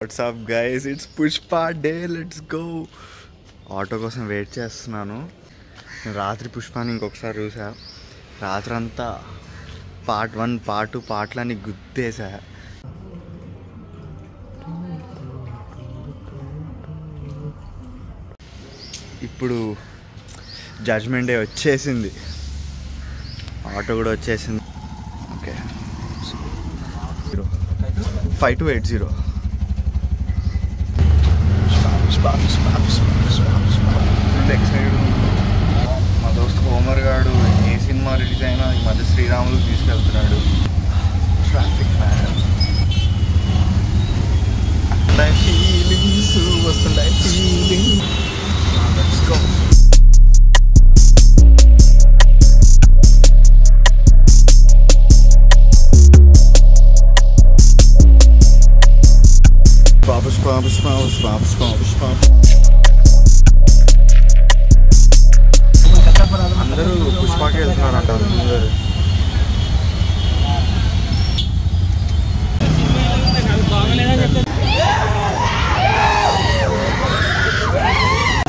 What's up guys, it's Pushpa day, let's go. Auto కోసం wait చేస్తున్నాను. నేను రాత్రి పుష్పాన్ని ఇంకొకసారి చూసా. రాత్రి అంతా పార్ట్ 1 పార్ట్ 2 పాటలన్నీ గుద్దేసా. ఇప్పుడు జడ్జ్మెంట్ డే వచ్చేసింది, ఆటో కూడా వచ్చేసింది. Okay 5280 excited. మా దోస్తు హోమర్ గాడు ఏ సినిమా రిలీజ్ అయినా ఈ మధ్య శ్రీరాములు తీసుకెళ్తున్నాడు. ట్రాఫిక్ మ్యాన్ ఫీలింగ్స్ వస్తున్నాయి. Feeling let's go. అందరూ పుష్పకి వెళ్తున్నారంట.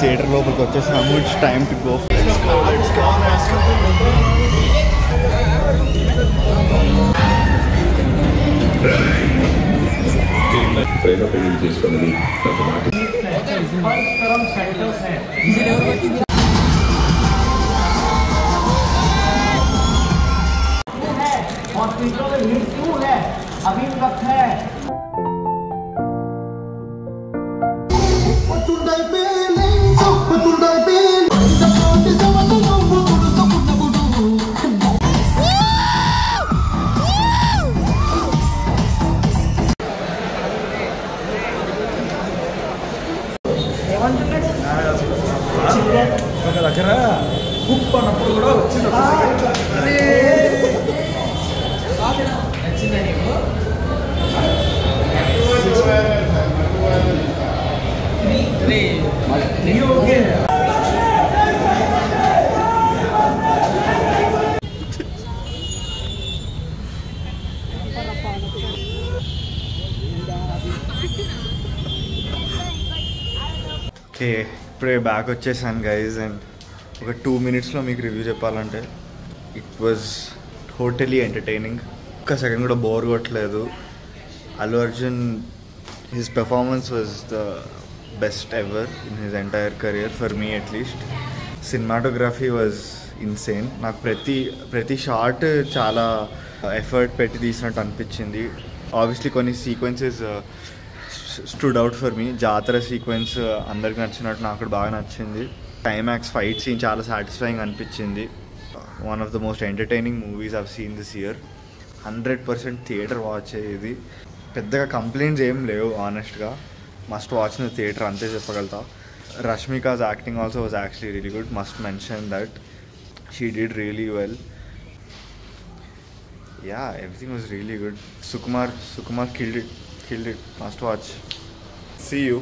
థియేటర్ లోపలికి వచ్చేసాము. It's time to go. ప్రేమ పెళ్లి చేసుకున్నది हॉस्पिटलों में भीड़ क्यों है? अभी वक्त है. దగ్గర ఉప్పు అన్నప్పుడు కూడా వచ్చింది. ఓకే, ఇప్పుడే బ్యాక్ వచ్చేసాను గైజ్. అండ్ ఒక 2 minutesలో మీకు రివ్యూ చెప్పాలంటే ఇట్ వాజ్ టోటలీ ఎంటర్టైనింగ్. ఒక్క సెకండ్ కూడా బోర్ కొట్టలేదు. Allu Arjun his performance was the best ever in his entire career, for me at least. Cinematography was insane. నాకు ప్రతి షాట్ చాలా ఎఫర్ట్ పెట్టి తీసినట్టు అనిపించింది. ఆబ్వియస్లీ కొన్ని sequences stood out for me. జాతర సీక్వెన్స్ అందరికి నచ్చినట్టు నాకు కూడా బాగా నచ్చింది. క్లైమాక్స్ ఫైట్ సీన్ చాలా సాటిస్ఫైయింగ్ అనిపించింది. One of the most entertaining movies I've seen this year. 100% theatre watch అయ్యేది. పెద్దగా కంప్లైంట్స్ ఏం లేవు ఆనెస్ట్గా. Must watch in the theatre అంతే చెప్పగలుగుతా. Rashmika's acting also was actually really good. Must mention that she did really well. Yeah, everything was really good. Sukumar killed it. Must watch. See you.